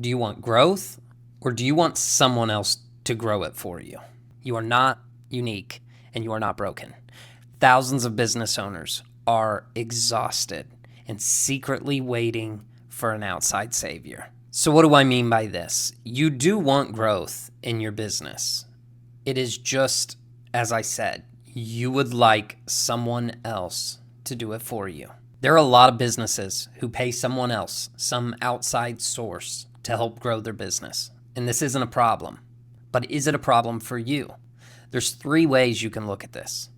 Do you want growth, or do you want someone else to grow it for you? You are not unique, and you are not broken. Thousands of business owners are exhausted and secretly waiting for an outside savior. So what do I mean by this? You do want growth in your business. It is just, as I said, you would like someone else to do it for you. There are a lot of businesses who pay someone else, some outside source, to help grow their business. And this isn't a problem. But is it a problem for you? There's 3 ways you can look at this.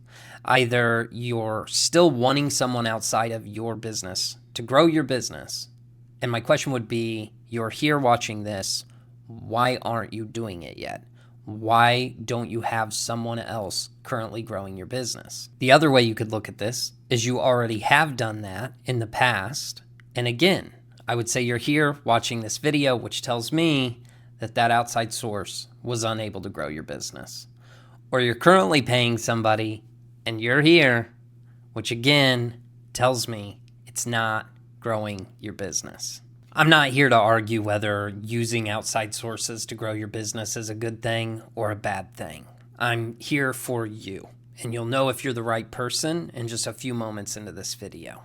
Either you're still wanting someone outside of your business to grow your business. And my question would be, you're here watching this, why aren't you doing it yet? Why don't you have someone else currently growing your business? The other way you could look at this is you already have done that in the past. And again, I would say you're here watching this video, which tells me that that outside source was unable to grow your business. Or you're currently paying somebody and you're here, which again tells me it's not growing your business. I'm not here to argue whether using outside sources to grow your business is a good thing or a bad thing. I'm here for you, and you'll know if you're the right person in just a few moments into this video.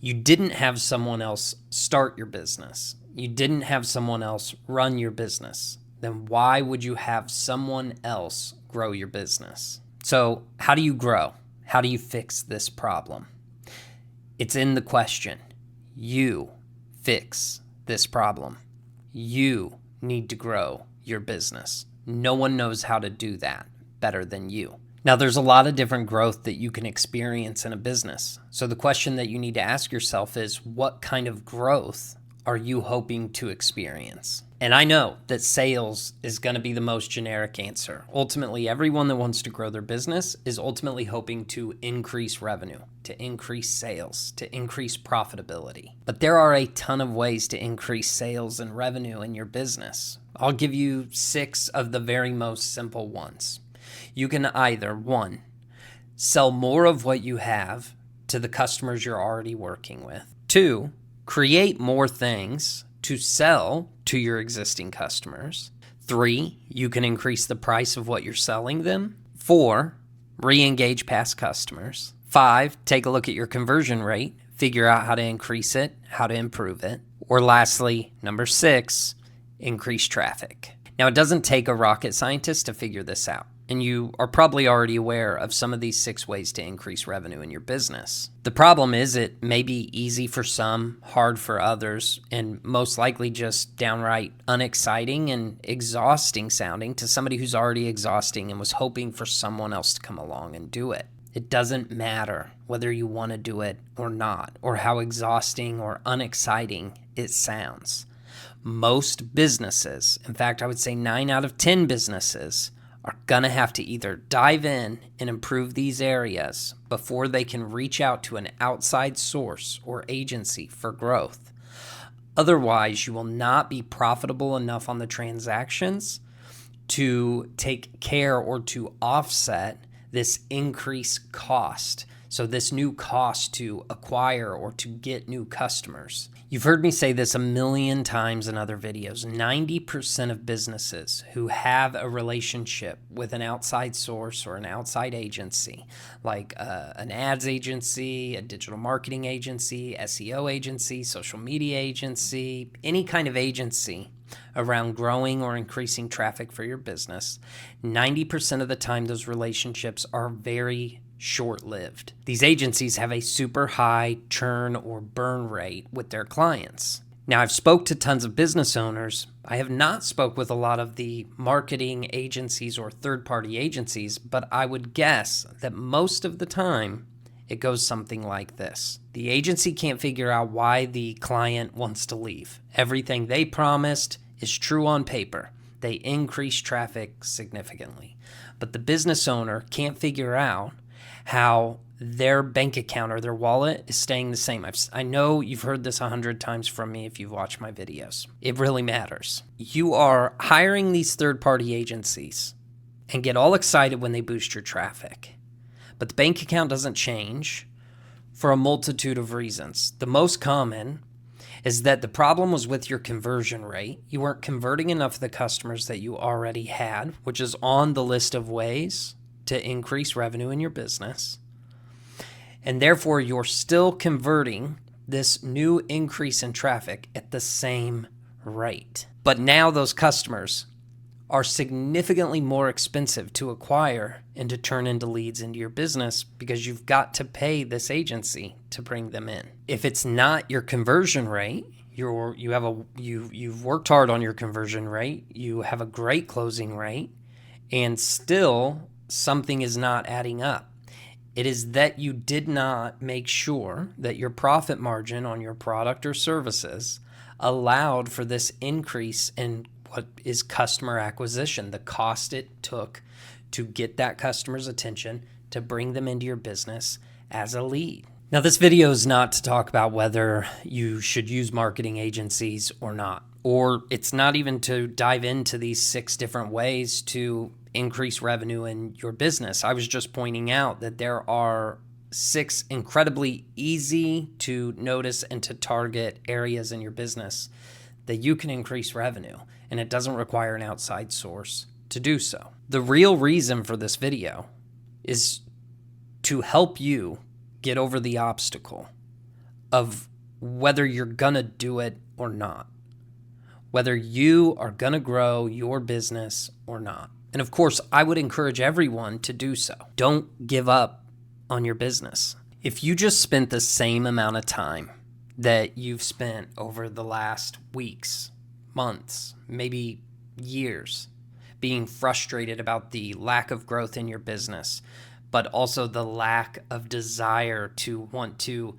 You didn't have someone else start your business. You didn't have someone else run your business. Then why would you have someone else grow your business? So how do you grow? How do you fix this problem? It's in the question. You fix this problem. You need to grow your business. No one knows how to do that better than you. Now, there's a lot of different growth that you can experience in a business. So the question that you need to ask yourself is, what kind of growth are you hoping to experience? And I know that sales is going to be the most generic answer. Ultimately, everyone that wants to grow their business is ultimately hoping to increase revenue, to increase sales, to increase profitability. But there are a ton of ways to increase sales and revenue in your business. I'll give you 6 of the very most simple ones. You can either, 1, sell more of what you have to the customers you're already working with. 2, create more things to sell to your existing customers. 3, you can increase the price of what you're selling them. 4, re-engage past customers. 5, take a look at your conversion rate, figure out how to increase it, how to improve it. Or lastly, number 6, increase traffic. Now, it doesn't take a rocket scientist to figure this out. And you are probably already aware of some of these 6 ways to increase revenue in your business. The problem is it may be easy for some, hard for others, and most likely just downright unexciting and exhausting sounding to somebody who's already exhausting and was hoping for someone else to come along and do it. It doesn't matter whether you want to do it or not, or how exhausting or unexciting it sounds. Most businesses, in fact, I would say 9 out of 10 businesses, are going to have to either dive in and improve these areas before they can reach out to an outside source or agency for growth. Otherwise, you will not be profitable enough on the transactions to take care or to offset this increased cost. So this new cost to acquire or to get new customers. You've heard me say this a million times in other videos. 90% of businesses who have a relationship with an outside source or an outside agency, like an ads agency, a digital marketing agency, SEO agency, social media agency, any kind of agency around growing or increasing traffic for your business, 90% of the time those relationships are very short-lived. These agencies have a super high churn or burn rate with their clients. Now, I've spoke to tons of business owners. I have not spoke with a lot of the marketing agencies or third-party agencies, but I would guess that most of the time it goes something like this. The agency can't figure out why the client wants to leave. Everything they promised is true on paper. They increase traffic significantly. But the business owner can't figure out how their bank account or their wallet is staying the same. I know you've heard this 100 times from me if you've watched my videos. It really matters. You are hiring these third-party agencies and get all excited when they boost your traffic. But the bank account doesn't change for a multitude of reasons. The most common is that the problem was with your conversion rate. You weren't converting enough of the customers that you already had, which is on the list of ways to increase revenue in your business. And therefore, you're still converting this new increase in traffic at the same rate. But now those customers are significantly more expensive to acquire and to turn into leads into your business because you've got to pay this agency to bring them in. If it's not your conversion rate, you've worked hard on your conversion rate, you have a great closing rate, and still something is not adding up. It is that you did not make sure that your profit margin on your product or services allowed for this increase in what is customer acquisition, the cost it took to get that customer's attention, to bring them into your business as a lead. Now, this video is not to talk about whether you should use marketing agencies or not, or it's not even to dive into these 6 different ways to increase revenue in your business. I was just pointing out that there are 6 incredibly easy to notice and to target areas in your business that you can increase revenue, and it doesn't require an outside source to do so. The real reason for this video is to help you get over the obstacle of whether you're gonna do it or not, whether you are gonna grow your business or not. And of course, I would encourage everyone to do so. Don't give up on your business. If you just spent the same amount of time that you've spent over the last weeks, months, maybe years, being frustrated about the lack of growth in your business, but also the lack of desire to want to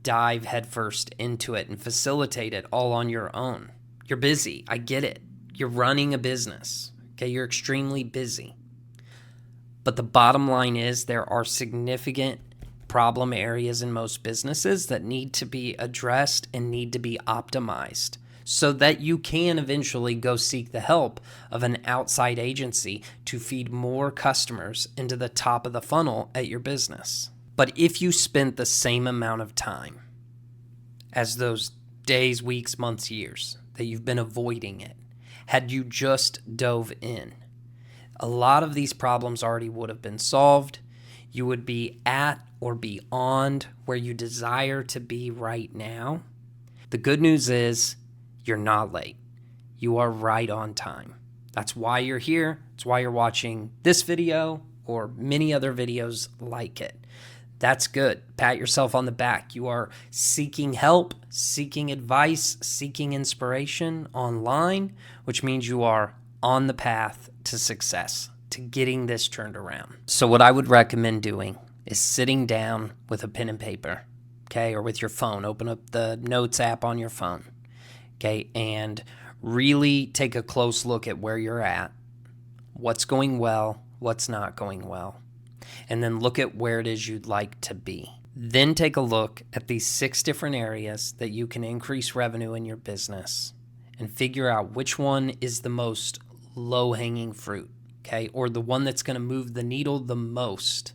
dive headfirst into it and facilitate it all on your own. You're busy. I get it. You're running a business. Okay, you're extremely busy. But the bottom line is there are significant problem areas in most businesses that need to be addressed and need to be optimized so that you can eventually go seek the help of an outside agency to feed more customers into the top of the funnel at your business. But if you spent the same amount of time as those days, weeks, months, years that you've been avoiding it, had you just dove in, a lot of these problems already would have been solved. You would be at or beyond where you desire to be right now. The good news is you're not late. You are right on time. That's why you're here. It's why you're watching this video or many other videos like it. That's good. Pat yourself on the back. You are seeking help, seeking advice, seeking inspiration online, which means you are on the path to success, to getting this turned around. So what I would recommend doing is sitting down with a pen and paper, okay, or with your phone. Open up the Notes app on your phone, okay, and really take a close look at where you're at, what's going well, what's not going well, and then look at where it is you'd like to be. Then take a look at these 6 different areas that you can increase revenue in your business and figure out which one is the most low-hanging fruit, okay, or the one that's going to move the needle the most,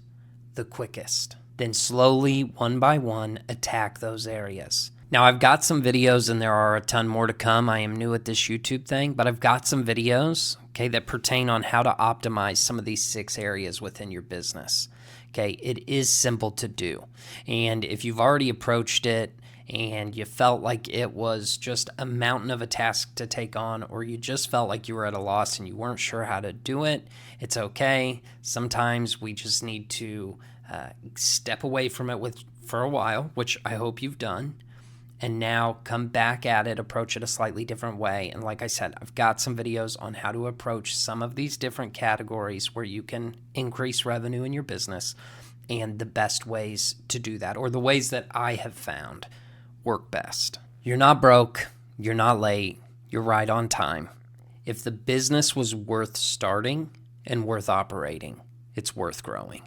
the quickest. Then slowly, one by one, attack those areas. Now, I've got some videos, and there are a ton more to come. I am new at this YouTube thing, but I've got some videos, okay, that pertain on how to optimize some of these 6 areas within your business. Okay, it is simple to do. And if you've already approached it and you felt like it was just a mountain of a task to take on, or you just felt like you were at a loss and you weren't sure how to do it, it's okay. Sometimes we just need to step away from it for a while, which I hope you've done, and now come back at it, approach it a slightly different way. And like I said, I've got some videos on how to approach some of these different categories where you can increase revenue in your business and the best ways to do that, or the ways that I have found work best. You're not broke. You're not late. You're right on time. If the business was worth starting and worth operating, it's worth growing.